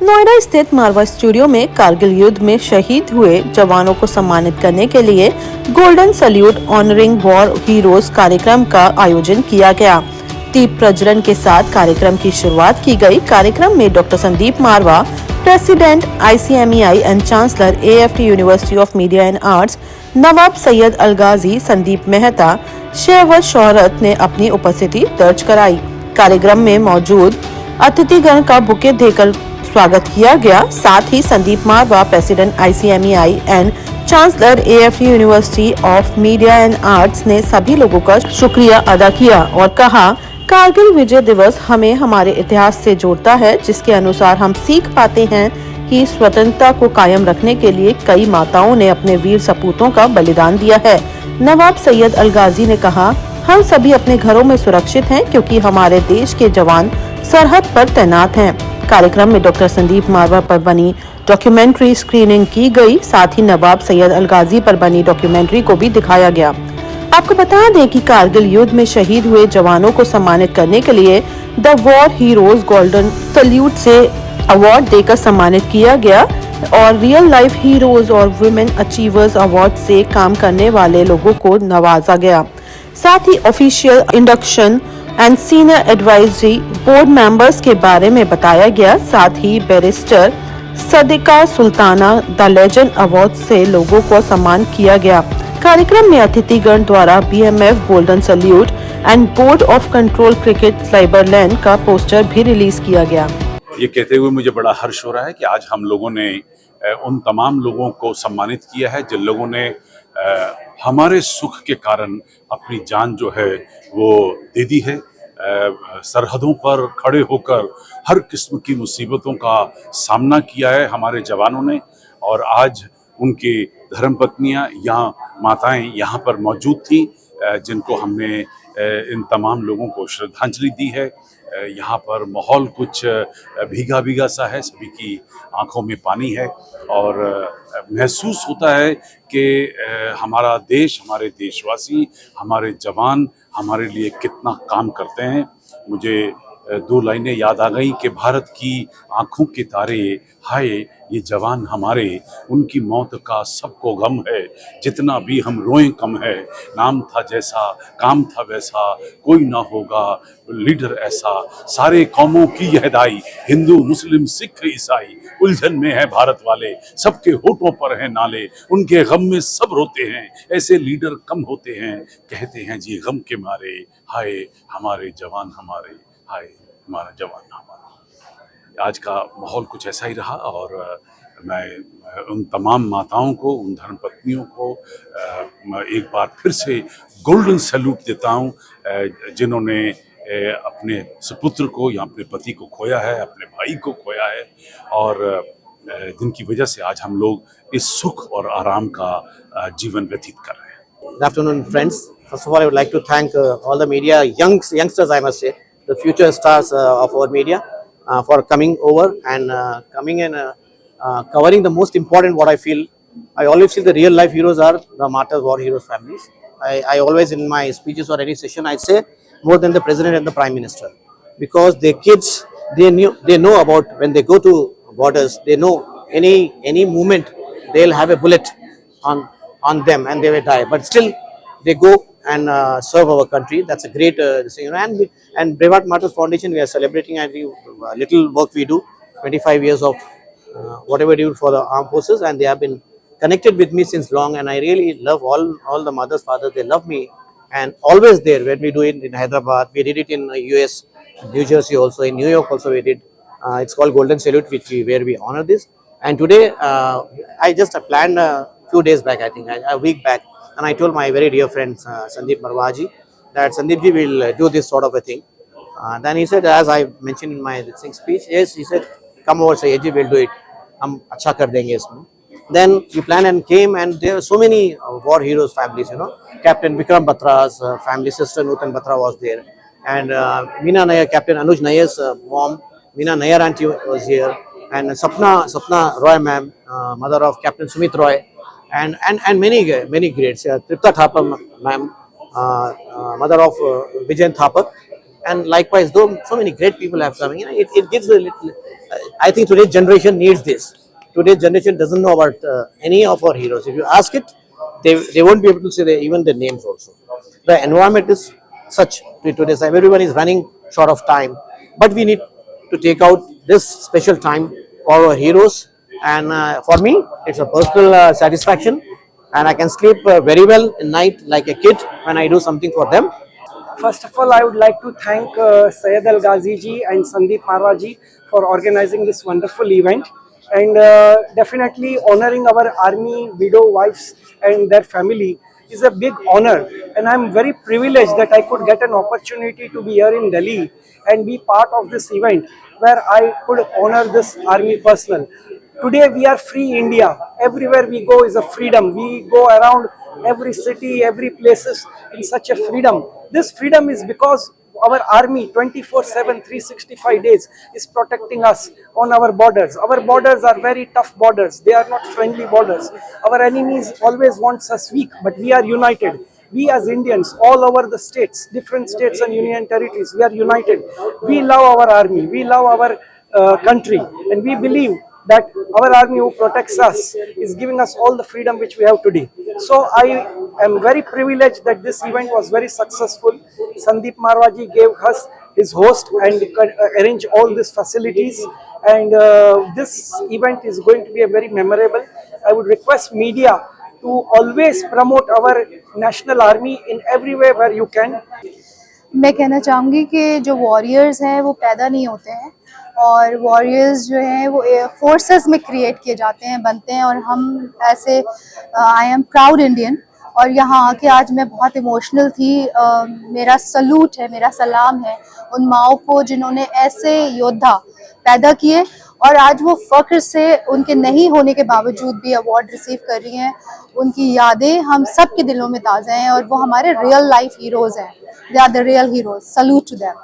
नोएडा स्थित मारवा स्टूडियो में कारगिल युद्ध में शहीद हुए जवानों को सम्मानित करने के लिए golden salute honouring war heroes कार्यक्रम का आयोजन किया गया। दीप प्रज्वलन के साथ कार्यक्रम की शुरुआत की गई। कार्यक्रम में doctor Sandeep Marwah, president ICMEI and chancellor AFT university of media and arts, Nawab Syed Alghazi, Sandeep Mehta, शेहवत शोहरत ने अपनी उपस्थिति दर्ज कराई। कार्यक्रम में मौजूद अतिथिगण का बुके देकर स्वागत किया गया। साथ ही Sandeep Marwah, president ICMEI and chancellor AFT university of media and arts ने सभी लोगों का शुक्रिया अदा किया और कहा, कारगिल विजय दिवस हमें हमारे इतिहास से जोड़ता है, जिसके अनुसार हम सीख पाते हैं कि स्वतंत्रता को कायम रखने के लिए कई माताओं ने अपने वीर सपूतों का बलिदान दिया है। नवाब सैयद अलगाजी ने कहा, हम सभी अपने घरों में सुरक्षित हैं क्योंकि हमारे देश के जवान सरहद पर तैनात हैं। कार्यक्रम में डॉक्टर संदीप मारवा पर बनी डॉक्यूमेंट्री स्क्रीनिंग की गई। साथ ही नवाब सैयद अलगाजी पर बनी डॉक्यूमेंट्री को भी दिखाया गया। आपको बता दें कि कारगिल युद्ध में शहीद हुए जवानों को सम्मानित करने के लिए the war heroes golden salute से अवार्ड देकर सम्मानित किया गया और रियल लाइफ हीरोज और वुमेन अचीवर्स अवार्ड से काम करने वाले लोगों को नवाजा गया। साथ ही official induction and senior advisory board members के बारे में बताया गया। साथ ही barrister Sadiqa Sultana the legend award से लोगों को सम्मान किया गया। कार्यक्रम में अतिथिगण द्वारा BMF golden salute and board of control cricket Cyberland का पोस्टर भी रिलीज किया गया। ये कहते हुए मुझे बड़ा हर्ष हो रहा है कि आज हम लोगों ने उन तमाम लोगों को सम्मानित किया है जिन लोगों ने हमारे सुख के कारण अपनी जान जो है वो दे दी है। सरहदों पर खड़े होकर हर किस्म की मुसीबतों का सामना किया है हमारे जवानों ने और आज उनकी धर्मपत्नियां यहाँ माताएं यहाँ पर मौजूद थी जिनको हमने इन तमाम लोगों को श्रद्धांजलि दी है। यहाँ पर माहौल कुछ भीगा भीगा सा है, सभी की आंखों में पानी है और महसूस होता है कि हमारा देश, हमारे देशवासी, हमारे जवान हमारे लिए कितना काम करते हैं। मुझे दो लाइनें याद आ गई कि भारत की आंखों के तारे, हाय ये जवान हमारे, उनकी मौत का सबको गम है, जितना भी हम रोएं कम है। नाम था जैसा, काम था वैसा, कोई ना होगा लीडर ऐसा, सारे कौमों की यह दाई, हिंदू मुस्लिम सिख ईसाई, उलझन में है भारत वाले, सबके होठों पर है नाले, उनके गम में सब रोते हैं, ऐसे लीडर कम होते हैं, कहते हैं जी गम के मारे, हाय हमारे जवान हमारे, हाय हमारा जवान हमारा। आज का माहौल कुछ ऐसा ही रहा और मैं उन तमाम माताओं को, उन धर्मपत्नियों को एक बार फिर से गोल्डन सैल्यूट देता हूँ जिन्होंने अपने सुपुत्र को या अपने पति को खोया है, अपने भाई को खोया है और जिनकी वजह से आज हम लोग इस सुख और आराम का जीवन व्यतीत कर रहे हैं। Good afternoon, friends. First of all, I would like to thank all the media, youngsters, I must say, the future stars of our media, for coming over and coming and covering the most important. What I feel, I always feel the real life heroes are the martyrs, war heroes families. I always in my speeches or any session I say more than the president and the prime minister, because their kids, they know about when they go to borders, they know any movement they'll have a bullet on them and they will die, but still they go and serve our country. That's a great thing. And Brevard Martyrs Foundation, we are celebrating every little work we do, 25 years of whatever we do for the armed forces, and they have been connected with me since long, and I really love all the mothers, fathers. They love me and always there when we do it in Hyderabad. We did it in US, New Jersey also, in New York also we did. It's called Golden Salute, where we honor this. And today I just planned a few days back, I think a week back, and I told my very dear friend Sandeep Marwa ji that Sandeep ji will do this sort of a thing. Then he said, as I mentioned in my speech, yes, he said, come over, Sayyid ji, we'll do it. Hum acha kar denge isme. Then we planned and came, and there are so many war heroes families, you know. Captain Vikram Batra's family, sister Nutan Batra was there, and Meena Nair, Captain Anuj Nair's mom, Meena Nair auntie was here, and Sapna Roy ma'am, mother of Captain Sumit Roy, and many greats. Tripta Thapar ma'am, mother of Vijayan Thapar, and likewise, though so many great people have come, it gives a little. I think today's generation needs this. Today's generation doesn't know about any of our heroes. If you ask it, they won't be able to say even their names also. The environment is such today's time. Everyone is running short of time, but we need to take out this special time for our heroes. And for me, it's a personal satisfaction, and I can sleep very well at night like a kid when I do something for them. First of all, I would like to thank Syed Al Ghazi ji and Sandeep Marwa ji for organizing this wonderful event, and definitely honoring our army widow wives and their family is a big honor, and I'm very privileged that I could get an opportunity to be here in Delhi and be part of this event where I could honor this army personnel. Today we are free India. Everywhere we go is a freedom. We go around every city, every places in such a freedom. This freedom is because our army 24/7, 365 days is protecting us on our borders. Our borders are very tough borders. They are not friendly borders. Our enemies always wants us weak, but we are united. We as Indians, all over the states, different states and union territories, we are united. We love our army. We love our country, and we believe that our army who protects us is giving us all the freedom which we have today. So I am very privileged that this event was very successful. Sandeep Marwaji gave us his host and arranged all these facilities, and this event is going to be a very memorable. I would request media to always promote our national army in every way where you can. मैं कहना चाहूँगी कि जो warriors हैं वो पैदा नहीं होते हैं, और वॉरियर्स जो हैं वो फोर्सेस में क्रिएट किए जाते हैं, बनते हैं, और हम ऐसे आई एम प्राउड इंडियन, और यहाँ आके आज मैं बहुत इमोशनल थी। मेरा सलूट है, मेरा सलाम है उन माओं को जिन्होंने ऐसे योद्धा पैदा किए और आज वो फ़ख्र से उनके नहीं होने के बावजूद भी अवार्ड रिसीव कर रही हैं। उनकी यादें हम सब के दिलों में ताज़ा हैं और वो हमारे रियल लाइफ हीरोज़ हैं। They are the real heroes, salute to them.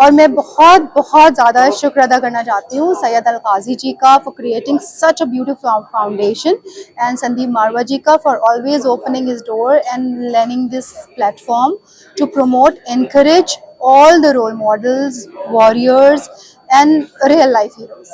और मैं बहुत बहुत ज़्यादा शुक्र अदा करना चाहती हूँ सैयद अल गाज़ी जी का for creating such a beautiful foundation, and Sandeep Marwah ji का for always opening his door and lending this platform to promote, encourage all the role models, warriors and real life heroes.